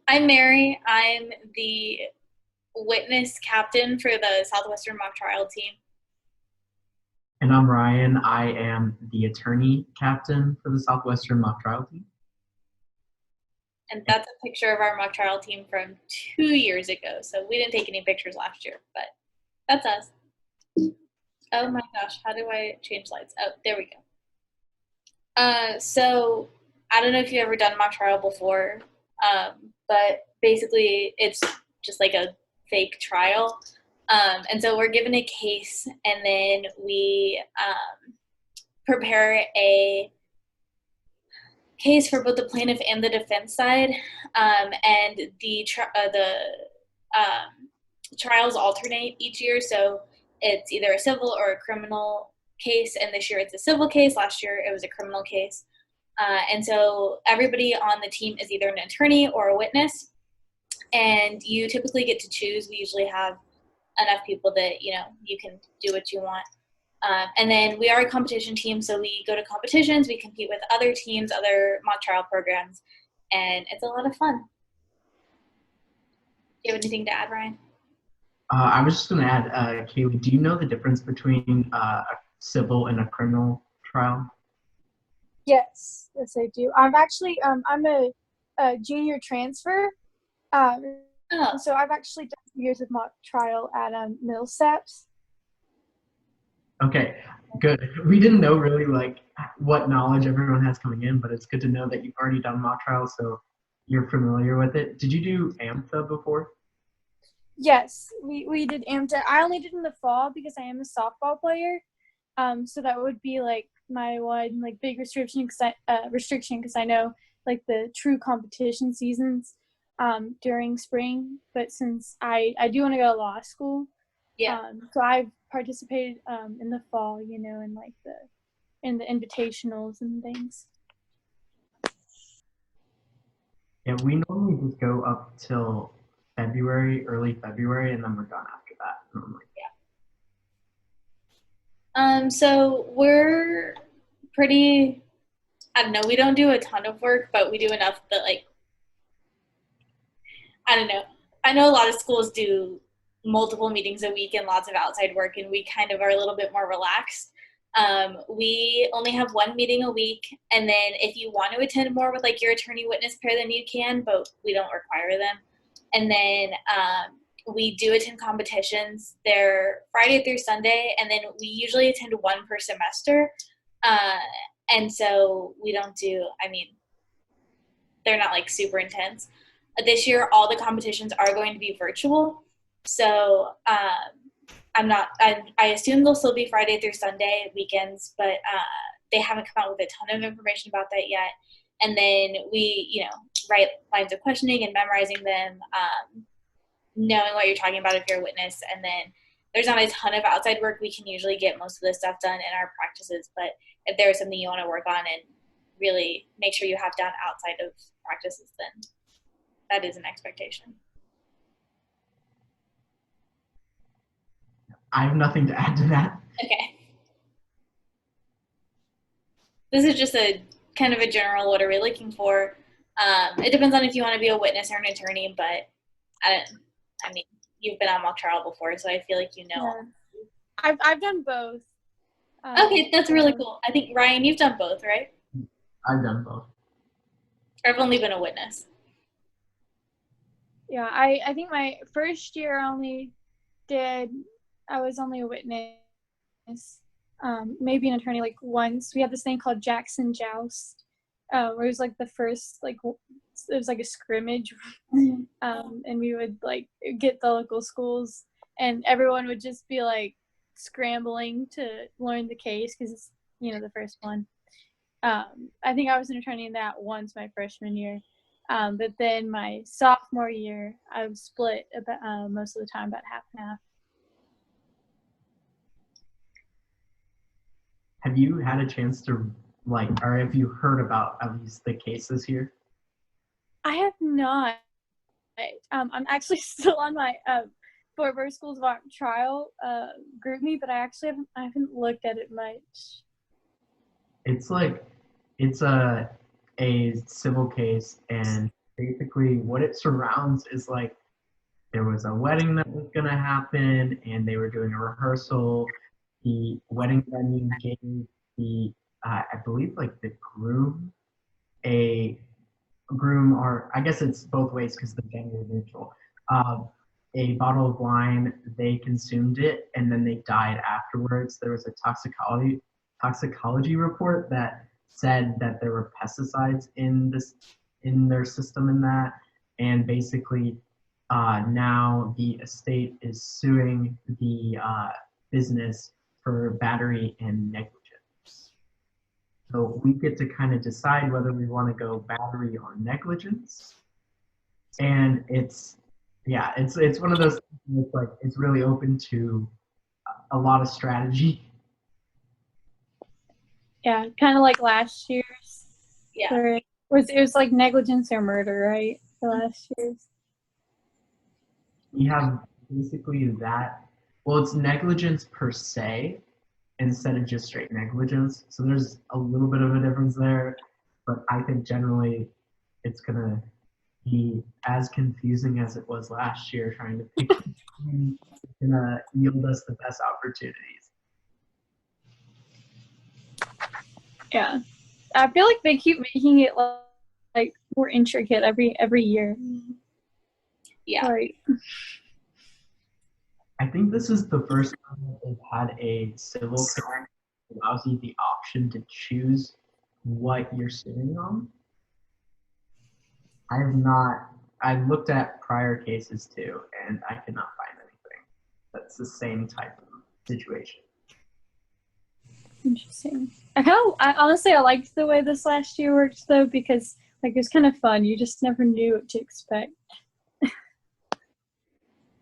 I'm Mary. I'm the witness captain for the Southwestern mock trial team. And I'm Ryan. I am the attorney captain for the Southwestern mock trial team. And that's a picture of our mock trial team from 2 years ago. So we didn't take any pictures last year, but that's us. Oh my gosh, how do I change slides? Oh, there we go. So I don't know if you've ever done mock trial before, but basically it's just like a fake trial. And so we're given a case, and then we prepare a case for both the plaintiff and the defense side, and the trials alternate each year. So it's either a civil or a criminal case, and this year it's a civil case. Last year it was a criminal case. And so everybody on the team is either an attorney or a witness, and you typically get to choose. We usually have enough people that you can do what you want. And then we are a competition team, so we go to competitions, we compete with other teams, other mock trial programs, and it's a lot of fun. Do you have anything to add, Ryan? I was just going to add, Kaylee, do you know the difference between a civil and a criminal trial? Yes, I do. I'm a junior transfer, so I've actually done 2 years of mock trial at Millsaps. Okay, good. We didn't know really like what knowledge everyone has coming in, but it's good to know that you've already done mock trials, so you're familiar with it. Did you do AMTA before? Yes, we did AMTA. I only did in the fall because I am a softball player, so that would be like my one like big restriction because I know like the true competition seasons during spring. But since I do want to go to law school, so I've participated in the fall, in like in the invitationals and things. Yeah, we normally just go up till February, early February, and then we're done after that normally. So we're pretty, I don't know, we don't do a ton of work, but we do enough that like, I don't know. I know a lot of schools do multiple meetings a week and lots of outside work, and we kind of are a little bit more relaxed. We only have one meeting a week, and then if you want to attend more with like your attorney witness pair, then you can, but we don't require them. And then we do attend competitions. They're Friday through Sunday, and then we usually attend one per semester. And so we don't do, they're not like super intense. This year, all the competitions are going to be virtual. So I assume they'll still be Friday through Sunday weekends, but they haven't come out with a ton of information about that yet. And then we, write lines of questioning and memorizing them, knowing what you're talking about if you're a witness. And then there's not a ton of outside work. We can usually get most of this stuff done in our practices, but if there's something you want to work on and really make sure you have done outside of practices, then that is an expectation. I have nothing to add to that. Okay. This is just a kind of a general, what are we looking for? It depends on if you want to be a witness or an attorney, but you've been on mock trial before, so I feel like you know. Yeah. I've done both. Okay, that's really cool. I think, Ryan, you've done both, right? I've done both. I've only been a witness. Yeah, I think my first year I was only a witness, maybe an attorney like once. We had this thing called Jackson Joust, where it was like the first, like, it was like a scrimmage, and we would like get the local schools, and everyone would just be like scrambling to learn the case because it's, the first one. I think I was an attorney in that once my freshman year. But then my sophomore year, I was split about, most of the time, about half and half. Have you had a chance to or have you heard about at least the cases here? I have not. I'm actually still on my Fort Worth Schools mock trial GroupMe, but I haven't looked at it much. It's a civil case, and basically what it surrounds is like there was a wedding that was going to happen and they were doing a rehearsal. The wedding venue gave the, I believe, like the a groom, or I guess it's both ways because the gender is neutral, a bottle of wine. They consumed it and then they died afterwards. There was a toxicology report that said that there were pesticides in their system in that, and basically now the estate is suing the business for battery and negligence. So we get to kind of decide whether we want to go battery or negligence. And it's one of those things like it's really open to a lot of strategy. Yeah, kind of like last year's. Yeah. Where it was like negligence or murder, right? For last year's. We have basically that. Well, it's negligence per se instead of just straight negligence. So there's a little bit of a difference there, but I think generally it's gonna be as confusing as it was last year trying to pick. It's gonna yield us the best opportunities. Yeah, I feel like they keep making it like more intricate every year. Yeah. Right. I think this is the first time that they've had a civil code that allows you the option to choose what you're sitting on. I've looked at prior cases too, and I could not find anything that's the same type of situation. Interesting. I honestly liked the way this last year worked though, because like it was kind of fun. You just never knew what to expect.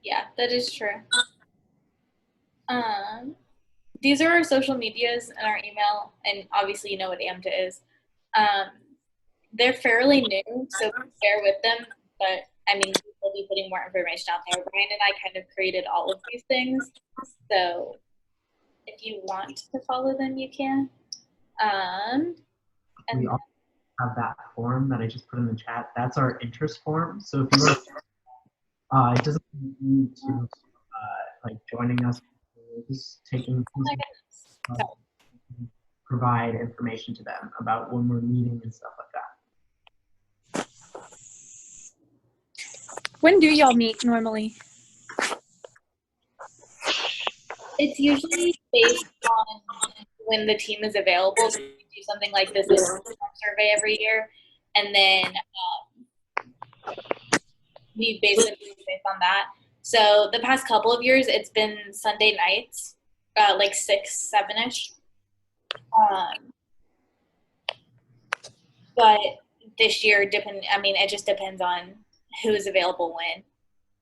Yeah, that is true. These are our social medias and our email, and obviously you know what AMTA is. They're fairly new, so bear with them, but I mean, we'll be putting more information out there. Brian and I kind of created all of these things, so if you want to follow them, you can. And We also have that form that I just put in the chat. That's our interest form. So if you want, it doesn't need to like joining us. We're just taking provide information to them about when we're meeting and stuff like that. When do y'all meet normally? it's usually based on when the team is available. So we do something like this survey every year, and then we basically based on that. So the past couple of years, it's been Sunday nights, like 6, 7-ish. But this year, it just depends on who is available when.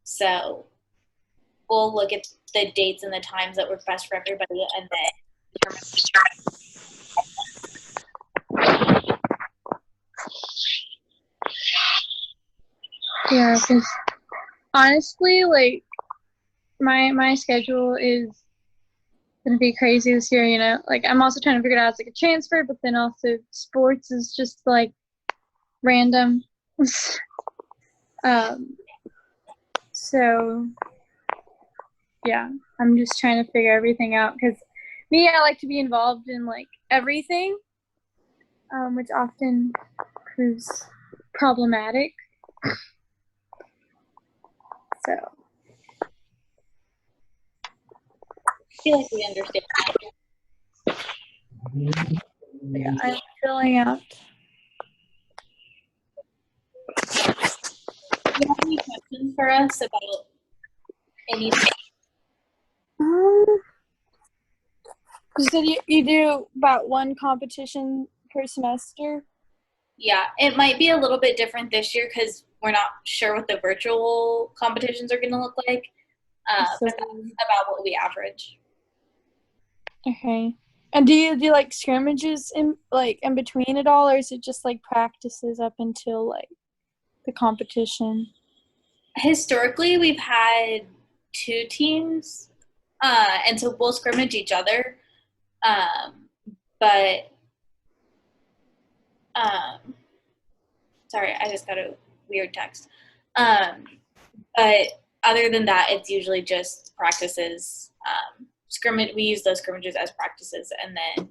So we'll look at the dates and the times that work best for everybody, and then Yeah, because honestly, like my schedule is gonna be crazy this year. You know, like I'm also trying to figure it out as like a transfer, but then also sports is just like random. So yeah, I'm just trying to figure everything out because me, I like to be involved in like everything, which often proves problematic. So I feel like we understand that. yeah, I'm filling out. Do you have any questions for us about anything? You said you do about one competition per semester? Yeah, it might be a little bit different this year because we're not sure what the virtual competitions are going to look like. So- But that's about what we average. Okay. And do you do like scrimmages in between it all, or is it just like practices up until like the competition? Historically, we've had 2 teams, and so we'll scrimmage each other. But sorry, I just got to weird text. But other than that, it's usually just practices. Scrimmage. We use those scrimmages as practices, and then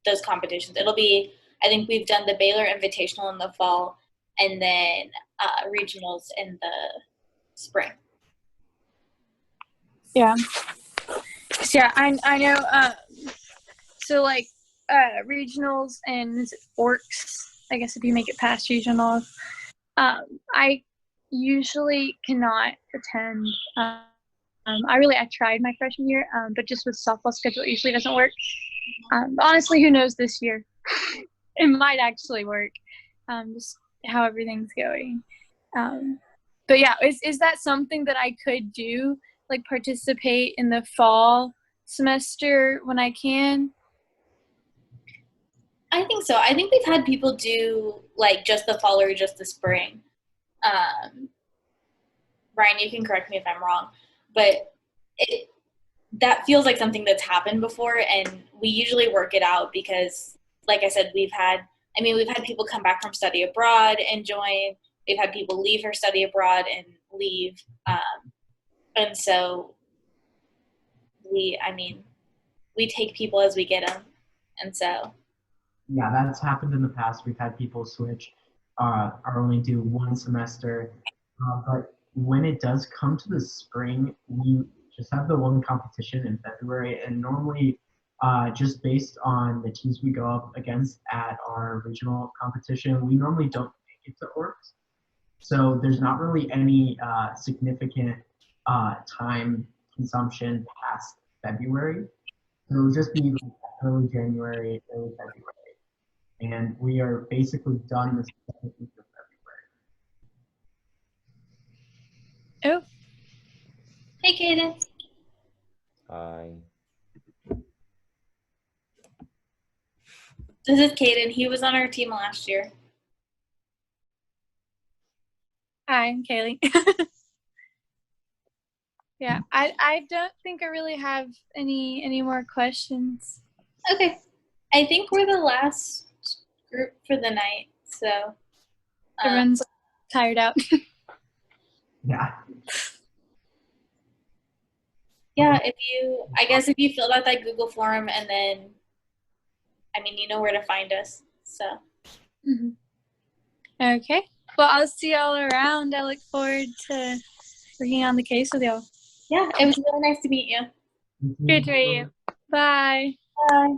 those competitions. It'll be. I think we've done the Baylor Invitational in the fall, and then regionals in the spring. Yeah. Yeah, I know. So like regionals and Orcs. I guess if you make it past regionals, I usually cannot attend. I tried my freshman year, but just with softball schedule, it usually doesn't work. Honestly, who knows this year? It might actually work, just how everything's going. But yeah, is that something that I could do, like participate in the fall semester when I can? I think so. I think we've had people do like just the fall or just the spring. Brian, you can correct me if I'm wrong, but that feels like something that's happened before, and we usually work it out because, like I said, we've had people come back from study abroad and join. We've had people leave for study abroad and leave, and so we take people as we get them, and so. Yeah, that's happened in the past. We've had people switch or only do one semester. But when it does come to the spring, we just have the one competition in February. And normally, just based on the teams we go up against at our regional competition, we normally don't make it to Orcs. So there's not really any significant time consumption past February. So it'll just be like early January, early February. And we are basically done the second week of February. Oh. Hey, Kaden. Hi. This is Kaden. He was on our team last year. Hi, I'm Kaylee. Yeah, I don't think I really have any more questions. Okay. I think we're the last group for the night, so. Everyone's tired out. Yeah. Yeah, if you filled out that Google form and then, you know where to find us, so. Mm-hmm. Okay. Well, I'll see y'all around. I look forward to working on the case with y'all. Yeah, it was really nice to meet you. Good to meet you. Bye. Bye.